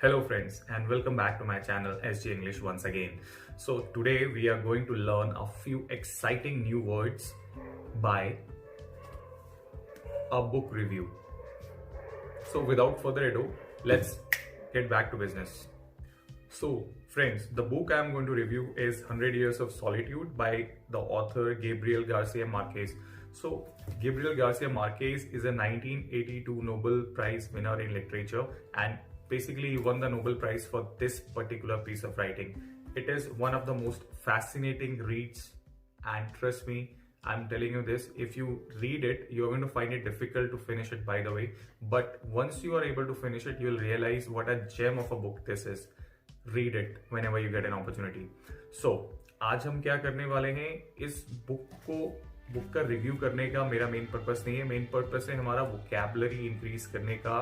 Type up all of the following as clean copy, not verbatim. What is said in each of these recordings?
Hello friends and welcome back to my channel SG English once again. So today we are going to learn a few exciting new words by a book review. So without further ado, let's get back to business. So friends, the book I am going to review is 100 Years of Solitude by the author Gabriel Garcia Marquez. So Gabriel Garcia Marquez is a 1982 Nobel Prize winner in literature, and basically he won the Nobel Prize for this particular piece of writing. It is one of the most fascinating reads, and trust me, I'm telling you this, if you read it, you're going to find it difficult to finish it, by the way. But once you are able to finish it, you'll realize what a gem of a book this is. Read it whenever you get an opportunity. So आज हम क्या करने वाले हैं, इस book का review करने का मेरा मेन पर्पस नहीं है. मेन पर्पस है हमारा वोकैबुलरी इंक्रीज करने का,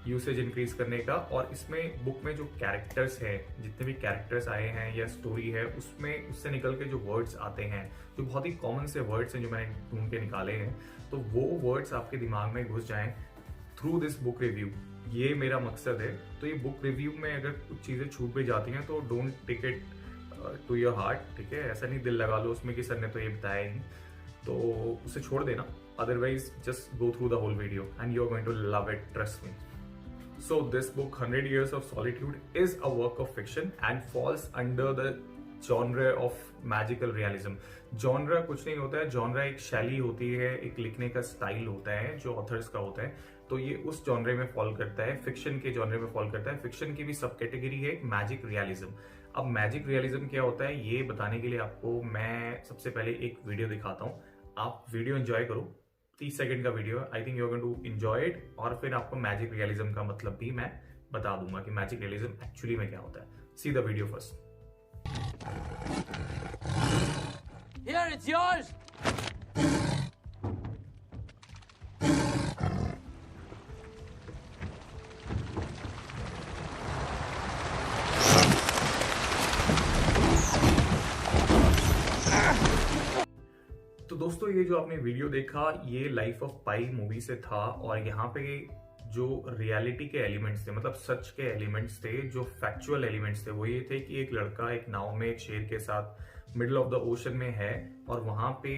यूसेज इंक्रीज करने का. और इसमें बुक में जो कैरेक्टर्स हैं, जितने भी कैरेक्टर्स आए हैं या स्टोरी है, उसमें उससे निकल के जो वर्ड्स आते हैं, जो बहुत ही कॉमन से वर्ड्स हैं जो मैंने ढूंढ के निकाले हैं, तो वो वर्ड्स आपके दिमाग में घुस जाएं थ्रू दिस बुक रिव्यू. ये मेरा मकसद है. तो ये बुक रिव्यू में अगर कुछ चीज़ें छूट भी जाती हैं तो don't take it to your heart, ठीक है. ऐसा नहीं दिल लगा लो उसमें कि सर ने तो ये बताया ही, तो उसे छोड़ देना. Otherwise just go through the whole video and you are going to love it, trust me. So this book 100 Years of Solitude is a work of fiction and falls under the genre of magical realism. Genre कुछ नहीं होता है, genre एक शैली होती है, एक लिखने का स्टाइल होता है जो ऑथर्स का होता है. तो ये उस जॉनरे में फॉल करता है, फिक्शन के जॉनरे में फॉल करता है. फिक्शन की भी सब कैटेगरी है मैजिक रियलिज्म. अब मैजिक रियलिज्म क्या होता है ये बताने के लिए आपको मैं सबसे पहले एक वीडियो दिखाता हूँ. आप वीडियो एंजॉय करो, 30 सेकंड का video. I think you are going to enjoy it. और फिर आपको मैजिक रियलिज्म का मतलब भी मैं बता दूंगा कि मैजिक रियलिज्म एक्चुअली में क्या होता है. See the video first. Here, it's yours! तो दोस्तों, ये जो आपने वीडियो देखा ये लाइफ ऑफ पाई मूवी से था. और यहाँ पे जो रियलिटी के एलिमेंट्स थे, मतलब सच के एलिमेंट्स थे, जो फैक्चुअल एलिमेंट्स थे, वो ये थे कि एक लड़का एक नाव में एक शेर के साथ मिडिल ऑफ द ओशन में है और वहां पे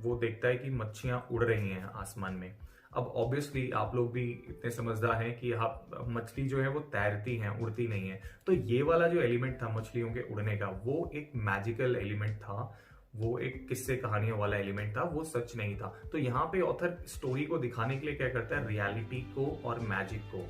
वो देखता है कि मच्छियां उड़ रही हैं आसमान में. अब ऑब्वियसली आप लोग भी इतने समझदार हैं कि यहाँ मछली जो है वो तैरती हैं, उड़ती नहीं है. तो ये वाला जो एलिमेंट था मछलियों के उड़ने का, वो एक मैजिकल एलिमेंट था, वो एक किस्से कहानियों वाला एलिमेंट था, वो सच नहीं था. तो यहाँ पे ऑथर स्टोरी को दिखाने के लिए क्या करता है, रियलिटी को और मैजिक को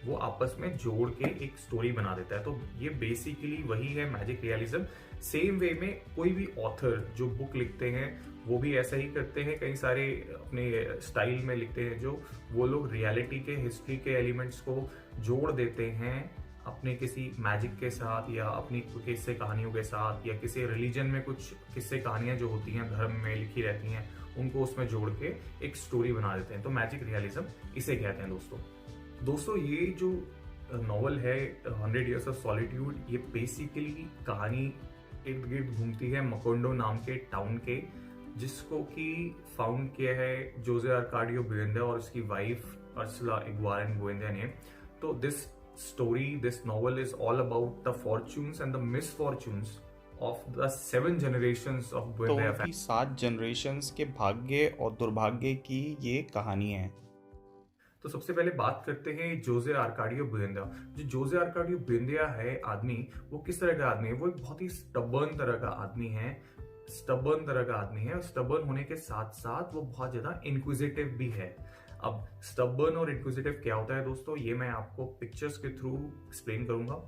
वो आपस में जोड़ के एक स्टोरी बना देता है. तो ये बेसिकली वही है मैजिक रियलिज्म. सेम वे में कोई भी ऑथर जो बुक लिखते हैं वो भी ऐसा ही करते हैं. कई सारे अपने स्टाइल में लिखते हैं जो वो लोग रियलिटी के, हिस्ट्री के एलिमेंट्स को जोड़ देते हैं अपने किसी मैजिक के साथ या अपनी किस्से कहानियों के साथ, या किसी रिलीजन में कुछ किस्से कहानियां जो होती हैं धर्म में लिखी रहती हैं उनको उसमें जोड़ के एक स्टोरी बना देते हैं. तो मैजिक रियलिज्म इसे कहते हैं दोस्तों. ये जो नॉवल है 100 Years of Solitude, ये बेसिकली कहानी इर्द गिर्द घूमती है मकोंडो नाम के टाउन के, जिसको कि फाउंड किया है जोसे आर्काडियो बुएंदा और उसकी वाइफ अर्सुला इग्वारेन बुएंदा ने. तो this story, this novel is all about the fortunes and the misfortunes of the 7 generations of Buendaya तो family. 7 जनरेशन्स के भाग्य और दुर्भाग्य की ये कहानी है. तो सबसे पहले बात करते हैं जोसे आर्काडियो बुएंदा. जो जोसे आर्काडियो बुएंदा है आदमी, वो किस तरह का आदमी है, वो एक बहुत ही स्टबर्न तरह का आदमी है. स्टबर्न होने के साथ साथ वो बहुत ज्यादा इंक्विजिटिव भी है. अब स्टबर्न और इंक्विजिटिव क्या होता है दोस्तों, ये मैं आपको पिक्चर्स के थ्रू एक्सप्लेन करूंगा.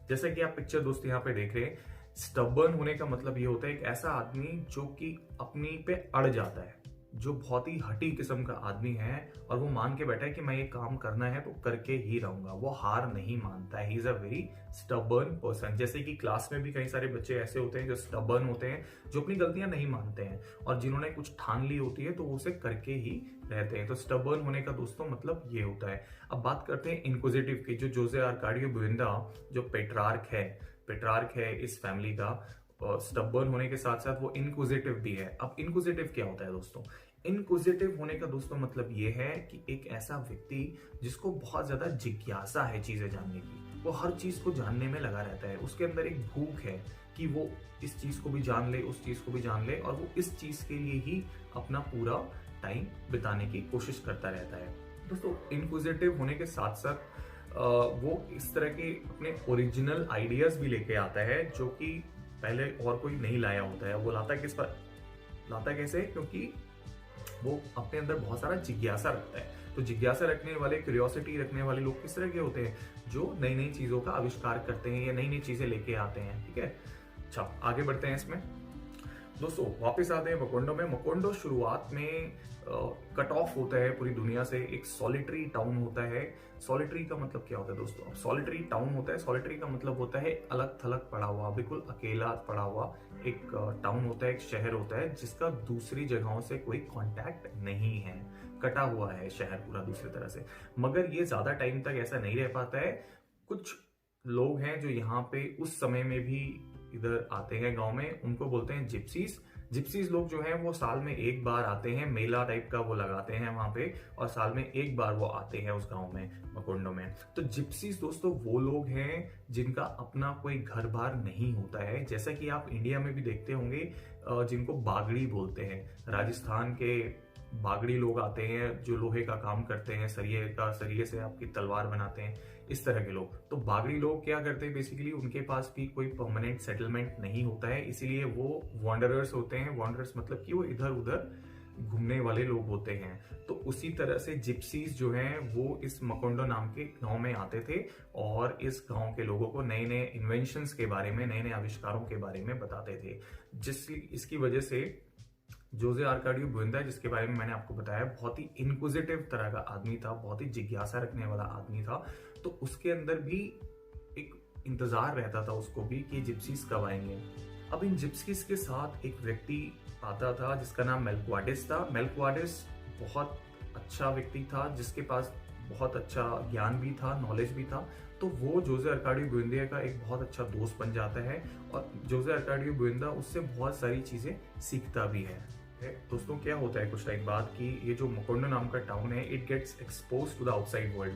जैसा कि आप पिक्चर दोस्तों यहाँ पे देख रहे हैं, स्टबर्न होने का मतलब ये होता है एक ऐसा आदमी जो कि अपनी पे अड़ जाता है, जो बहुत ही हठी किस्म का आदमी है और वो मान के बैठा है कि मैं ये काम करना है तो करके ही रहूंगा. वो हार नहीं मानता है. He is a very stubborn person. जैसे कि क्लास में भी कई सारे बच्चे ऐसे होते हैं जो स्टबर्न होते हैं, जो अपनी गलतियां नहीं मानते हैं और जिन्होंने कुछ ठान ली होती है तो वो उसे करके ही रहते हैं. तो स्टबर्न होने का दोस्तों मतलब ये होता है. अब बात करते हैं इंक्विजिटिव की. जो जोसे आर्काडियो बुएंदा जो पेट्रार्क है इस फैमिली का, स्टबर्न होने के साथ साथ वो इनक्विजिटिव भी है. अब इनक्विजिटिव क्या होता है दोस्तों, इनक्विजिटिव होने का दोस्तों मतलब ये है कि एक ऐसा व्यक्ति जिसको बहुत ज्यादा जिज्ञासा है चीजें जानने की, वो हर चीज को जानने में लगा रहता है। उसके अंदर एक भूख है कि वो इस चीज को भी जान ले, उस चीज को भी जान ले, और वो इस चीज के लिए ही अपना पूरा टाइम बिताने की कोशिश करता रहता है। दोस्तों, इनक्विजिटिव होने के साथ साथ वो इस तरह के अपने ओरिजिनल आइडियाज भी लेके आता है जो कि पहले और कोई नहीं लाया होता है। वो लाता किस पर लाता कैसे? क्योंकि वो अपने अंदर बहुत सारा जिज्ञासा रखता है। तो जिज्ञासा रखने वाले, क्यूरियोसिटी रखने वाले लोग किस तरह के होते हैं? जो नई नई चीजों का आविष्कार करते हैं या नई नई चीजें लेके आते हैं। ठीक है, अच्छा आगे बढ़ते हैं इसमें। दोस्तों वापस आते हैं मकोंडो में। मकोंडो शुरुआत में कट ऑफ होता है पूरी दुनिया से, एक सॉलिटरी टाउन होता है। सॉलिटरी का मतलब क्या होता है दोस्तों? अब सॉलिटरी टाउन होता है, सॉलिटरी का मतलब होता है अलग थलग पड़ा हुआ, बिल्कुल अकेला पड़ा हुआ एक टाउन होता है, एक शहर होता है जिसका दूसरी जगहों से कोई कांटेक्ट नहीं है, कटा हुआ है शहर पूरा दूसरी तरह से। मगर ये ज्यादा टाइम तक ऐसा नहीं रह पाता है। कुछ लोग हैं जो यहाँ पे उस समय में भी इधर आते हैं गांव में, उनको बोलते हैं जिप्सीज। जिप्सीज लोग जो हैं वो साल में एक बार आते हैं, मेला टाइप का वो लगाते हैं वहां पे, और साल में एक बार वो आते हैं उस गांव में, मकोंडो में। तो जिप्सीज दोस्तों वो लोग हैं जिनका अपना कोई घर बार नहीं होता है, जैसा कि आप इंडिया में भी देखते होंगे जिनको बागड़ी बोलते हैं। राजस्थान के बागड़ी लोग आते हैं जो लोहे का काम करते हैं, सरिये से आपकी तलवार बनाते हैं, इस तरह के लोग। तो बागड़ी लोग क्या करते हैं बेसिकली, उनके पास भी कोई परमानेंट सेटलमेंट नहीं होता है, इसीलिए वो वॉन्डरर्स होते हैं। वॉन्डरर्स मतलब कि वो इधर उधर घूमने वाले लोग होते हैं। तो उसी तरह से जिप्सीज जो हैं वो इस मकोंडो नाम के गांव में आते थे और इस गांव के लोगों को नए नए इन्वेंशंस के बारे में, नए नए आविष्कारों के बारे में बताते थे। इसकी वजह से जोसे आर्काडियो बुएंदा, जिसके बारे में मैंने आपको बताया, बहुत ही इनक्विजिटिव तरह का आदमी था, बहुत ही जिज्ञासा रखने वाला आदमी था। तो उसके अंदर भी एक इंतजार रहता था उसको भी कि जिप्सीज कब आएंगे। अब इन जिप्सीज के साथ एक व्यक्ति आता था जिसका नाम मेलक्वाडिस था। मेलक्वाडिस बहुत अच्छा व्यक्ति था जिसके पास बहुत अच्छा ज्ञान भी था, नॉलेज भी था। तो वो जोसे आर्काडियो बुएंदा का एक बहुत अच्छा दोस्त बन जाता है और जोसे आर्काडियो बुएंदा उससे बहुत सारी चीजें सीखता भी है। दोस्तों क्या होता है कुछ टाइम बाद कि ये जो मकोंडो नाम का टाउन है, it gets expose to the outside world.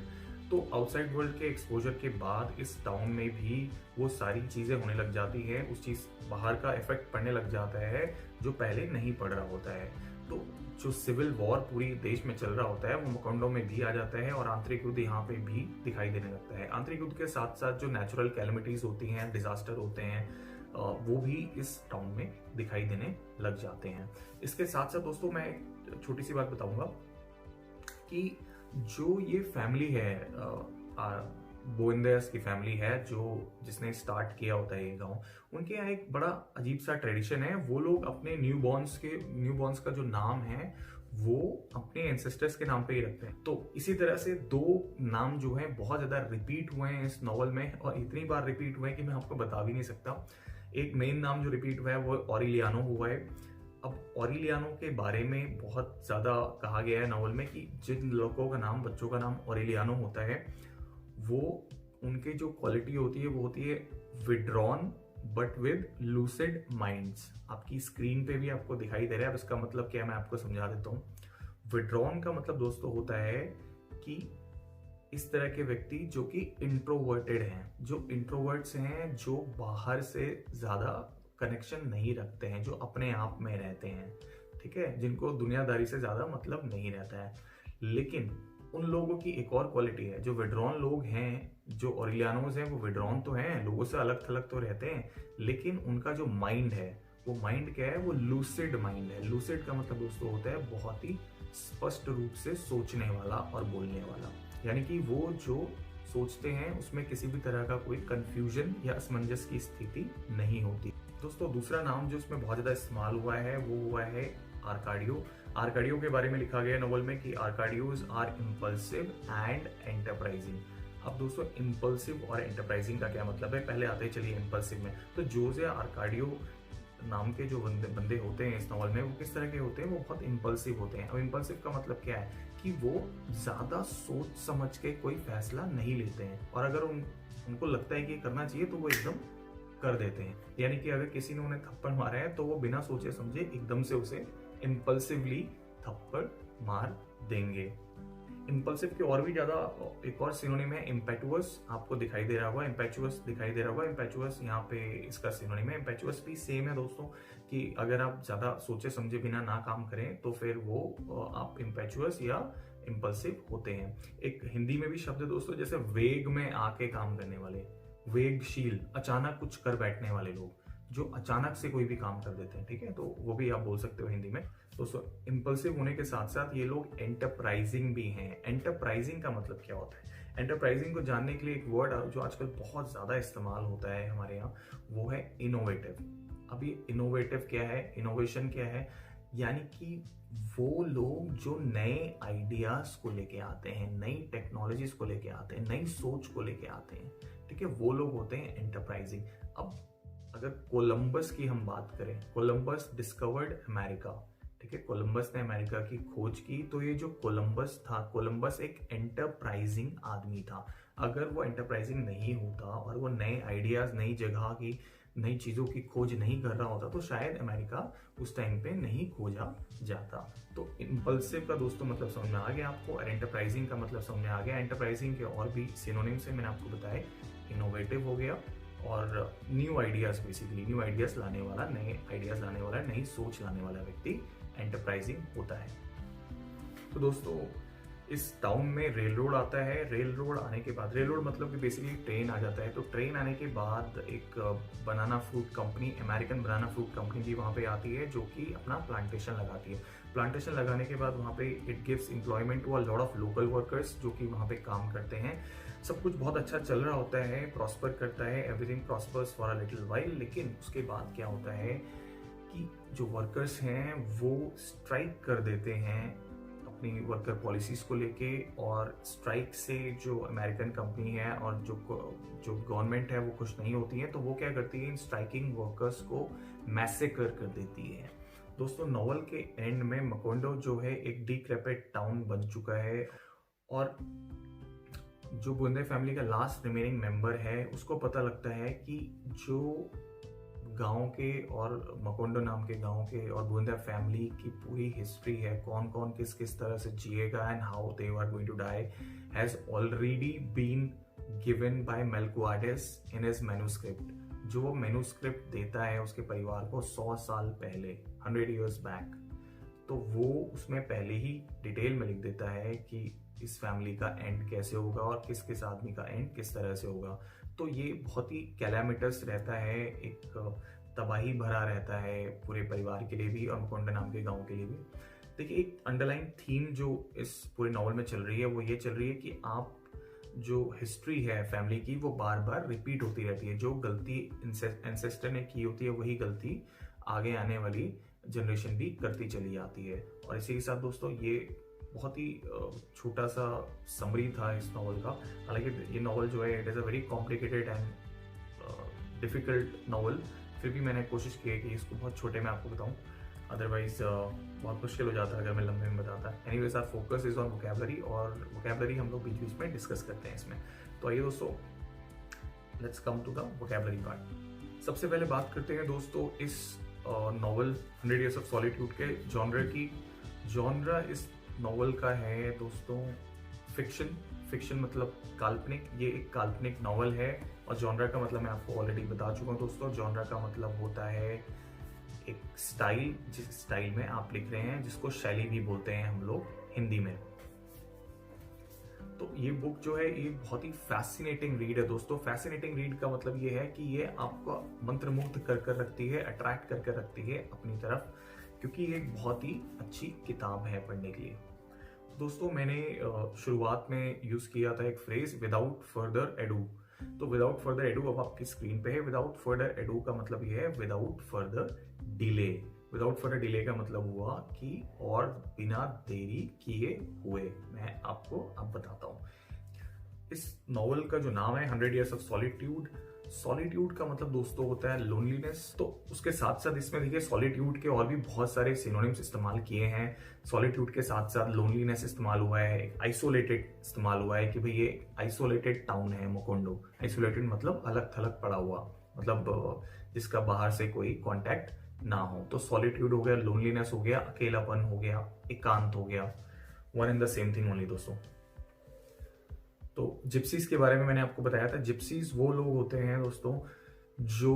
तो आउटसाइड वर्ल्ड के एक्सपोजर के बाद इस टाउन में भी वो सारी चीजें होने लग जाती है, उस चीज बाहर का इफेक्ट पड़ने लग जाता है जो पहले नहीं पड़ रहा होता है। तो जो सिविल वॉर पूरी देश में चल रहा होता है वो मकोंडो में भी आ जाता है और आंतरिक युद्ध यहाँ पे भी दिखाई देने लगता है। आंतरिक युद्ध के साथ साथ जो नेचुरल कैलेमिटीज होती हैं, डिजास्टर होते हैं, वो भी इस टाउन में दिखाई देने लग जाते हैं। इसके साथ साथ दोस्तों मैं एक छोटी सी बात बताऊंगा कि जो ये फैमिली है, बुएंदास की फैमिली है जिसने स्टार्ट किया होता है ये गांव, उनके यहाँ एक बड़ा अजीब सा ट्रेडिशन है। वो लोग अपने न्यूबॉर्न्स का जो नाम है वो अपने एंसेस्टर्स के नाम पे ही रखते हैं। तो इसी तरह से दो नाम जो है बहुत ज्यादा रिपीट हुए हैं इस नॉवल में, और इतनी बार रिपीट हुए हैं कि मैं आपको बता भी नहीं सकता। एक मेन नाम जो रिपीट हुआ है वो ऑरिलियानो हुआ है। अब ऑरिलियानो के बारे में बहुत ज्यादा कहा गया है नॉवल में कि जिन लोगों का नाम, बच्चों का नाम ऑरिलियानो होता है, वो उनके जो क्वालिटी होती है वो होती है withdrawn but with lucid minds. आपकी स्क्रीन पे भी आपको दिखाई दे रहा है। अब इसका मतलब क्या है मैं आपको समझा देता हूँ। विड्रॉन का मतलब दोस्तों होता है कि इस तरह के व्यक्ति जो कि इंट्रोवर्टेड हैं, जो इंट्रोवर्ट्स हैं, जो बाहर से ज्यादा कनेक्शन नहीं रखते हैं, जो अपने आप में रहते हैं, ठीक है, जिनको दुनियादारी से ज्यादा मतलब नहीं रहता है। लेकिन उन लोगों की एक और क्वालिटी है, जो विड्रॉन लोग हैं, जो ऑरिलियानोज हैं, वो विड्रॉन तो हैं, लोगों से अलग थलग तो रहते हैं, लेकिन उनका जो माइंड है, वो माइंड क्या है, वो लूसिड माइंड है। लूसिड का मतलब दोस्तों होता है बहुत ही स्पष्ट रूप से सोचने वाला और बोलने वाला, यानी कि वो जो सोचते हैं उसमें किसी भी तरह का कोई कंफ्यूजन या असमंजस की स्थिति नहीं होती। दोस्तों दूसरा नाम जो उसमें बहुत ज्यादा इस्तेमाल हुआ है वो हुआ है आर्काडियो। आर्काडियो के बारे में लिखा गया नोवेल में कि आर्काडियोज आर इम्पल्सिव एंड एंटरप्राइजिंग। अब दोस्तों इम्पल्सिव और एंटरप्राइजिंग का क्या मतलब है, पहले आते चलिए इम्पल्सिव में। तो जोसे आर्काडियो नाम के जो बंदे होते हैं इस नॉवल में, वो किस तरह के होते हैं, वो बहुत इम्पल्सिव होते हैं। अब इम्पल्सिव का मतलब क्या है कि वो ज्यादा सोच समझ के कोई फैसला नहीं लेते हैं, और अगर उनको लगता है कि करना चाहिए तो वो एकदम कर देते हैं। यानी कि अगर किसी ने उन्हें थप्पड़ मारा है तो वो बिना सोचे समझे एकदम से उसे इम्पल्सिवली थप्पड़ मार देंगे। इम्पल्सिव के और भी ज्यादा एक और सिनोनिम है इम्पेचुअस, आपको दिखाई दे रहा होगा, इम्पेचुअस दिखाई दे रहा होगा, इम्पेचुअस यहाँ पे इसका सिनोनिम है। इम्पेचुअस भी सेम है दोस्तों, कि अगर आप ज्यादा सोचे समझे बिना ना काम करें तो फिर वो आप इम्पेचुअस या इम्पल्सिव होते हैं। एक हिंदी में भी शब्द है दोस्तों, जैसे वेग में आके काम करने वाले, वेगशील, अचानक कुछ कर बैठने वाले लोग, जो अचानक से कोई भी काम कर देते हैं, ठीक है, तो वो भी आप बोल सकते हो हिंदी में। दोस्तों इम्पल्सिव होने के साथ साथ ये लोग एंटरप्राइजिंग भी हैं। एंटरप्राइजिंग का मतलब क्या होता है? एंटरप्राइजिंग को जानने के लिए एक वर्ड जो आजकल बहुत ज्यादा इस्तेमाल होता है हमारे यहाँ, वो है इनोवेटिव। अब ये इनोवेटिव क्या है, इनोवेशन क्या है? यानी कि वो लोग जो नए आइडियाज को लेके आते हैं, नई टेक्नोलॉजीज को लेके आते हैं, नई सोच को लेके आते हैं, ठीक है, वो लोग होते हैं एंटरप्राइजिंग। अब अगर कोलंबस की हम बात करें, कोलंबस डिस्कवर्ड अमेरिका, ठीक है, कोलंबस ने अमेरिका की खोज की, तो ये जो कोलंबस था, कोलंबस एक एंटरप्राइजिंग आदमी था। अगर वो एंटरप्राइजिंग नहीं होता और वो नए आइडियाज, नई जगह की, नई चीजों की खोज नहीं कर रहा होता, तो शायद अमेरिका उस टाइम पे नहीं खोजा जाता। तो इम्पल्सिव का दोस्तों मतलब समझ में आ गया आपको, और एंटरप्राइजिंग का मतलब समझ में आ गया। एंटरप्राइजिंग के और भी सिनोनिम्स हैं, मैंने आपको बताए, इनोवेटिव हो गया, और new ideas, basically new ideas लाने वाला, नए आइडियाज लाने वाला, नई सोच लाने वाला व्यक्ति एंटरप्राइजिंग होता है। तो दोस्तों इस टाउन में रेल रोड आता है। रेल रोड आने के बाद, रेल रोड मतलब कि बेसिकली ट्रेन आ जाता है, तो ट्रेन आने के बाद एक बनाना फ्रूट कंपनी, अमेरिकन बनाना फ्रूट कंपनी भी वहाँ पे आती है, जो कि अपना प्लांटेशन लगाती है। प्लांटेशन लगाने के बाद वहाँ पे it gives employment to a lot of local workers, जो कि वहाँ पे काम करते हैं। सब कुछ बहुत अच्छा चल रहा होता है, प्रॉस्पर करता है, everything prospers for a little while. लेकिन उसके बाद क्या होता है कि जो वर्कर्स हैं वो स्ट्राइक कर देते हैं अपनी वर्कर पॉलिसीज को लेके, और स्ट्राइक से जो अमेरिकन कंपनी है और जो गवर्नमेंट है वो खुश नहीं होती है, तो वो क्या करती है, इन स्ट्राइकिंग वर्कर्स को मैसेकर कर देती है। दोस्तों नॉवल के एंड में मकोंडो जो है एक डिक्रेपिट टाउन बन चुका है, और जो बुंदे फैमिली का लास्ट रिमेनिंग मेंबर है उसको पता लगता है कि जो गांव के और मकोंडो नाम के गांव के और बुंदा फैमिली की पूरी हिस्ट्री है, कौन कौन किस किस तरह से जिएगा and how they are going to die, has already been given by Melquiades in his manuscript. जो वो मैन्युस्क्रिप्ट देता है उसके परिवार को 100 साल पहले, 100 years बैक, तो वो उसमें पहले ही डिटेल में लिख देता है कि इस फैमिली का एंड कैसे होगा और किस किस आदमी का एंड किस तरह से होगा। तो ये बहुत ही कैलामिटस रहता है, एक तबाही भरा रहता है पूरे परिवार के लिए भी और मकोंडा नाम के गांव के लिए भी। देखिए एक अंडरलाइन थीम जो इस पूरे नॉवल में चल रही है वो ये चल रही है कि आप जो हिस्ट्री है फैमिली की वो बार बार रिपीट होती रहती है। जो गलती एंसेस्टर ने की होती है वही गलती आगे आने वाली जनरेशन भी करती चली आती है। और इसी के साथ दोस्तों ये बहुत ही छोटा सा समरी था इस नॉवल का। हालांकि ये नॉवल जो है it is a very complicated and difficult novel, फिर भी मैंने कोशिश की है कि इसको बहुत छोटे में आपको बताऊं, अदरवाइज बहुत मुश्किल हो जाता है अगर मैं लंबे में बताता। Anyways our focus is on vocabulary, और वोकैबुलरी हम लोग बीच बीच में डिस्कस करते हैं इसमें। तो आइए दोस्तों let's come to the vocabulary part. सबसे पहले बात करते हैं दोस्तों इस नॉवल 100 Years of Solitude के जॉनर की। जॉनरा इस नॉवल का है दोस्तों फिक्शन। फिक्शन मतलब काल्पनिक, ये एक काल्पनिक नॉवल है। और जॉनरा का मतलब मैं आपको ऑलरेडी बता चुका हूँ दोस्तों। जॉनरा का मतलब होता है एक स्टाइल, जिस स्टाइल में आप लिख रहे हैं, जिसको शैली भी बोलते हैं हम लोग हिंदी में। तो ये बुक जो है ये बहुत ही फैसिनेटिंग रीड है दोस्तों। फैसिनेटिंग रीड का मतलब ये है कि ये आपको मंत्रमुग्ध कर रखती है, अट्रैक्ट कर रखती है अपनी तरफ, क्योंकि ये एक बहुत ही अच्छी किताब है पढ़ने के लिए। दोस्तों मैंने शुरुआत में यूज किया था एक फ्रेज विदाउट फर्दर एडू। तो विदाउट फर्दर एडू अब आपकी स्क्रीन पे है। विदाउट फर्दर एडू का मतलब ये है without further delay. Without further delay का मतलब हुआ कि और बिना देरी किए हुए। मैं आपको अब बताता हूँ। इस नॉवल का जो नाम है 100 Years of Solitude, सॉलिट्यूड का मतलब दोस्तों होता है लोनलीनेस। तो उसके साथ साथ इसमें देखिए सॉलिट्यूड के और भी बहुत सारे सिनोनिम्स इस्तेमाल किए हैं। सॉलिट्यूड के साथ साथ लोनलीनेस इस्तेमाल हुआ है, आइसोलेटेड इस्तेमाल हुआ है कि भाई ये आइसोलेटेड टाउन है मकोंडो। आइसोलेटेड मतलब अलग थलग पड़ा हुआ, मतलब जिसका बाहर से कोई कॉन्टैक्ट ना हो। तो सॉलिट्यूड हो गया, लोनलीनेस हो गया, अकेलापन हो गया, एकांत हो गया। One and the same thing only दोस्तों। तो जिप्सीज के बारे में मैंने आपको बताया था। जिप्सीज वो लोग होते हैं दोस्तों जो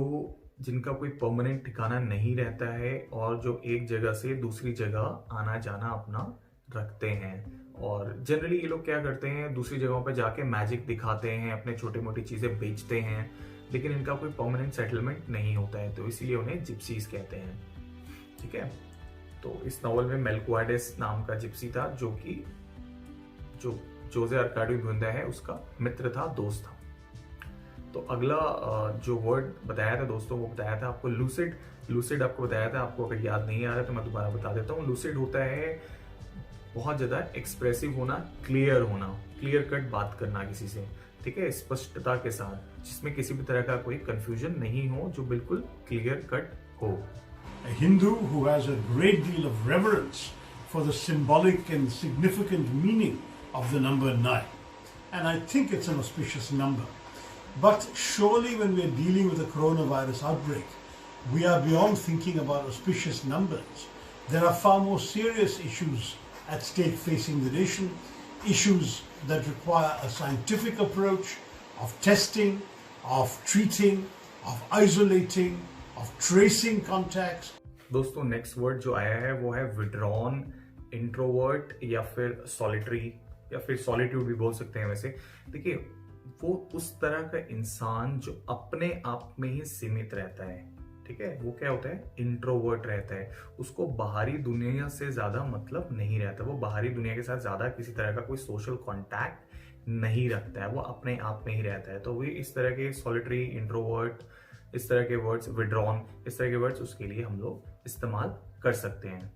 जिनका कोई परमानेंट ठिकाना नहीं रहता है और जो एक जगह से दूसरी जगह आना जाना अपना रखते हैं। और जनरली ये लोग क्या करते हैं, दूसरी जगहों पर जाके मैजिक दिखाते हैं, अपने छोटी मोटी चीजें बेचते हैं, लेकिन इनका कोई परमानेंट सेटलमेंट नहीं होता है, तो इसीलिए उन्हें जिप्सीज कहते हैं। ठीक है, तो इस नॉवल में मेलक्वाइडेस नाम का जिप्सी था जो कि जो जोजे अर्काडियो बुंदा है उसका मित्र था, दोस्त था। तो अगला जो वर्ड बताया था दोस्तों वो बताया था आपको लूसिड। लूसिड आपको बताया था, आपको अगर याद नहीं आ रहा तो मैं दोबारा बता देता हूँ। लूसिड होता है बहुत ज्यादा एक्सप्रेसिव होना, क्लियर होना, क्लियर कट बात करना किसी से, ठीक है, स्पष्टता के साथ, जिसमें किसी भी तरह का कोई कंफ्यूजन नहीं हो, जो बिल्कुल क्लियर कट हो। A Hindu who has a great deal of reverence for the symbolic and significant meaning of the number 9. And I think it's an auspicious number. But surely when we are dealing with a coronavirus outbreak, we are beyond thinking about auspicious numbers. There are far more serious issues at stake facing the nation, issues that require a scientific approach of testing, of treating, of isolating, of tracing contacts. दोस्तों next word जो आया है वो है withdrawn, introvert या फिर solitary या फिर सॉलिट्यूड भी बोल सकते हैं। वैसे देखिए, वो उस तरह का इंसान जो अपने आप में ही सीमित रहता है, ठीक है, वो क्या होता है, इंट्रोवर्ट रहता है। उसको बाहरी दुनिया से ज्यादा मतलब नहीं रहता, वो बाहरी दुनिया के साथ ज्यादा किसी तरह का कोई सोशल कॉन्टैक्ट नहीं रखता है, वो अपने आप में ही रहता है। तो वे इस तरह के सॉलिटरी, इंट्रोवर्ट, इस तरह के वर्ड्स, विड्रॉन, इस तरह के वर्ड्स उसके लिए हम लोग इस्तेमाल कर सकते हैं।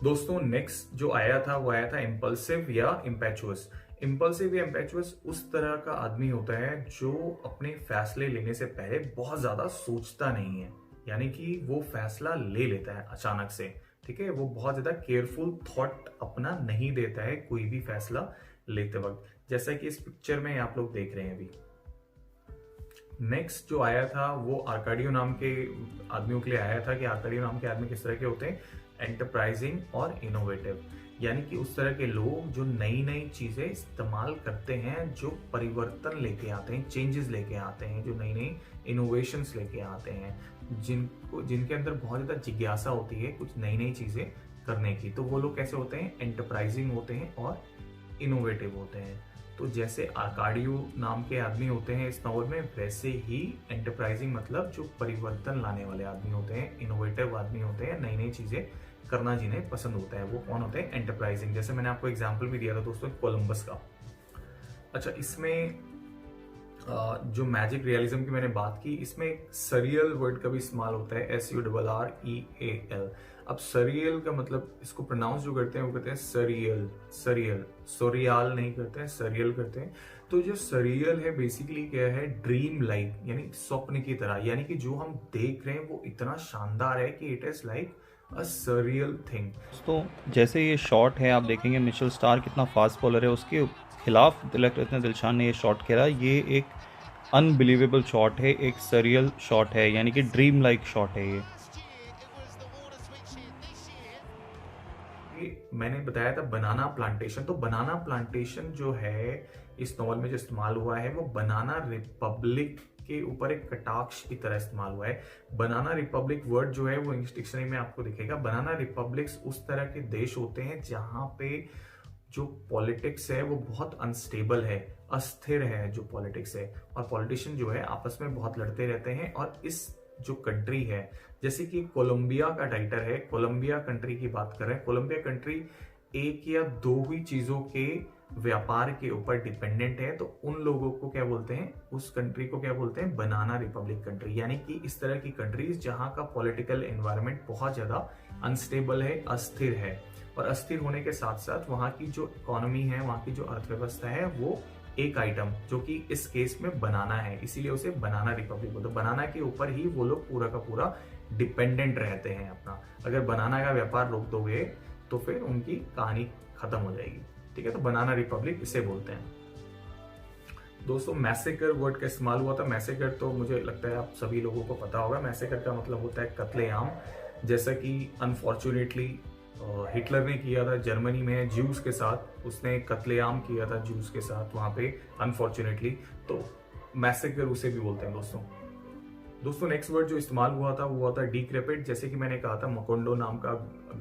दोस्तों नेक्स्ट जो आया था वो आया था इम्पल्सिव या इम्पेचुअस। इम्पल्सिव या इम्पेचुअस उस तरह का आदमी होता है जो अपने फैसले लेने से पहले बहुत ज्यादा सोचता नहीं है, यानी कि वो फैसला ले लेता है अचानक से, ठीक है, वो बहुत ज्यादा केयरफुल थॉट अपना नहीं देता है कोई भी फैसला लेते वक्त, जैसा कि इस पिक्चर में आप लोग देख रहे हैं अभी। नेक्स्ट जो आया था वो आर्काडियो नाम के आदमियों के लिए आया था कि आर्काडियो नाम के आदमी किस तरह के होते हैं, एंटरप्राइजिंग और इनोवेटिव, यानी कि उस तरह के लोग जो नई नई चीजें इस्तेमाल करते हैं, जो परिवर्तन लेके आते हैं, चेंजेस लेके आते हैं, जो नई नई इनोवेशंस लेके आते हैं, जिनके अंदर बहुत ज्यादा जिज्ञासा होती है कुछ नई नई चीजें करने की। तो वो लोग कैसे होते हैं, एंटरप्राइजिंग होते हैं और इनोवेटिव होते हैं। तो जैसे आर्काडियो नाम के आदमी होते हैं इस नॉवल में, वैसे ही एंटरप्राइजिंग मतलब जो परिवर्तन लाने वाले आदमी होते हैं, इनोवेटिव आदमी होते हैं, नई नई चीजें करना जिन्हें पसंद होता है, वो कौन होते हैं, एंटरप्राइजिंग। जैसे मैंने आपको एग्जांपल भी दिया था दोस्तों कोलंबस का। अच्छा, इसमें जो मैजिक रियलिज्म की मैंने बात की, इसमें एक सरियल वर्ड का भी इस्तेमाल होता है, SURREAL। अब सरियल का मतलब, इसको प्रोनाउंस जो करते हैं वो कहते हैं सरियल, सरियल, सोरियाल नहीं करते हैं, सरियल करते हैं। तो जो सरियल है बेसिकली क्या है, ड्रीम लाइक, यानी स्वप्न की तरह, यानी कि जो हम देख रहे हैं वो इतना शानदार है कि it is like a surreal thing. तो जैसे ये शॉट है, आप देखेंगे मिचेल स्टार कितना फास्ट बॉलर है, उसके खिलाफ तिलक रत्न दिलशान ने ये शॉट खेला। ये एक अनबिलीवेबल शॉट है, एक सरियल शॉट है, यानी कि ड्रीम लाइक शॉट है ये। मैंने बताया था बनाना प्लांटेशन, तो बनाना प्लांटेशन जो है इस नॉवल में जो इस्तेमाल हुआ है वो बनाना रिपब्लिक के ऊपर एक कटाक्ष की तरह इस्तेमाल हुआ है। बनाना रिपब्लिक वर्ड जो है वो इंग्लिश डिक्शनरी में आपको दिखेगा। बनाना रिपब्लिक्स उस तरह के देश होते हैं जहां पे जो पॉलिटिक्स है वो बहुत अनस्टेबल है, अस्थिर है जो पॉलिटिक्स है, और पॉलिटिशियन जो है आपस में बहुत लड़ते रहते हैं। और इस जो कंट्री है, जैसे कि कोलंबिया का टाइटल है, कोलंबिया कंट्री की बात कर रहे हैं। कोलंबिया कंट्री एक या दो ही चीजों के व्यापार के ऊपर डिपेंडेंट है, तो उन लोगों को क्या बोलते हैं, उस कंट्री को क्या बोलते हैं, बनाना रिपब्लिक कंट्री। यानी कि इस तरह की कंट्रीज जहां का पॉलिटिकल एनवायरनमेंट बहुत ज्यादा अनस्टेबल है, अस्थिर है, और अस्थिर होने के साथ साथ वहां की जो इकोनॉमी है, वहां की जो अर्थव्यवस्था है, वो एक आइटम जो कि इस केस में बनाना है, इसीलिए उसे बनाना रिपब्लिक बोलते हैं। बनाना के ऊपर ही वो लोग पूरा का पूरा डिपेंडेंट रहते हैं अपना। अगर बनाना का व्यापार रोक दोगे तो फिर उनकी कहानी खत्म हो जाएगी, ठीक है। तो बनाना रिपब्लिक इसे बोलते हैं। दोस्तों मैसेकर वर्ड का इस्तेमाल हुआ था। मैसेकर तो मुझे लगता है आप सभी लोगों को पता होगा। मैसेकर का मतलब होता है कत्लेआम। जैसा कि अनफॉर्चुनेटली हिटलर ने किया था जर्मनी में ज्यूज के साथ, उसने कत्लेआम किया था ज्यूज के साथ वहां पे अनफॉर्चुनेटली, तो मैसेकर उसे भी बोलते हैं दोस्तों नेक्स्ट वर्ड जो इस्तेमाल हुआ था वो हुआ था डिक्रेपिट। जैसे कि मैंने कहा था मकोंडो नाम का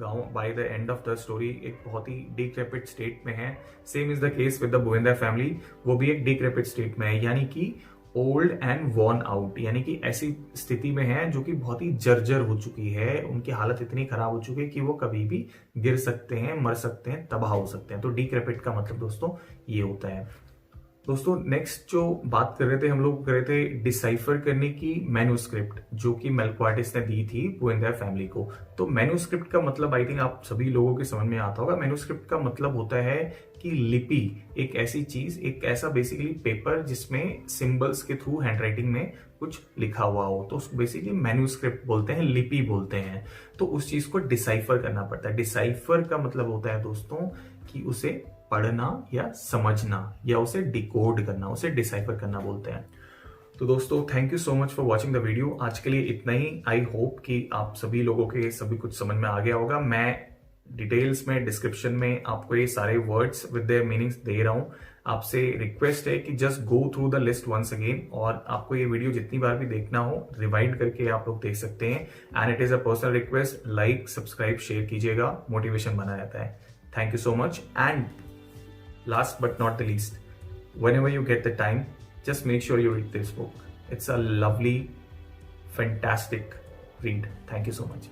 गांव by the end of the story एक बहुत ही डिक्रेपिट स्टेट में है। Same is the case with the Buendia family, वो भी एक डिक्रेपिट स्टेट में है, यानी कि ओल्ड एंड वॉर्न आउट, यानी कि ऐसी स्थिति में है जो कि बहुत ही जर्जर हो चुकी है, उनकी हालत इतनी खराब हो चुकी है कि वो कभी भी गिर सकते हैं, मर सकते हैं, तबाह हो सकते हैं। तो डिक्रेपिट का मतलब दोस्तों ये होता है। दोस्तों नेक्स्ट जो बात कर रहे थे हम लोग कर रहे थे डिसाइफर करने की मैन्यूस्क्रिप्ट जो कि मेलक्वार्टिस ने दी थी बुएंदा फैमिली को। तो मैन्यूस्क्रिप्ट का मतलब आई थिंक आप सभी लोगों के समझ में आता होगा। मैन्यूस्क्रिप्ट का मतलब होता है कि लिपि, एक ऐसी चीज, एक ऐसा बेसिकली पेपर जिसमें सिंबल्स के थ्रू हैंडराइटिंग में कुछ लिखा हुआ हो, तो बेसिकली मैन्यूस्क्रिप्ट बोलते हैं, लिपि बोलते हैं। तो उस चीज को डिसाइफर करना पड़ता है। डिसाइफर का मतलब होता है दोस्तों कि उसे पढ़ना या समझना या उसे डिकोड करना, उसे डिसाइफर करना बोलते हैं। तो दोस्तों thank you so much for watching the video. आज के लिए इतना ही। आई होप कि आप सभी लोगों के सभी कुछ समझ में आ गया होगा। मैं डिटेल्स में डिस्क्रिप्शन में आपको ये सारे वर्ड्स विद देयर मीनिंग्स दे रहा हूं। आपसे रिक्वेस्ट है कि just go through the list once again, और आपको ये वीडियो जितनी बार भी देखना हो रिवाइंड करके आप लोग देख सकते हैं। And it is a personal request, like subscribe share कीजिएगा, मोटिवेशन बना रहता है। Thank you so much. And last but not the least, whenever you get the time, just make sure you read this book. It's a lovely, fantastic read. Thank you so much.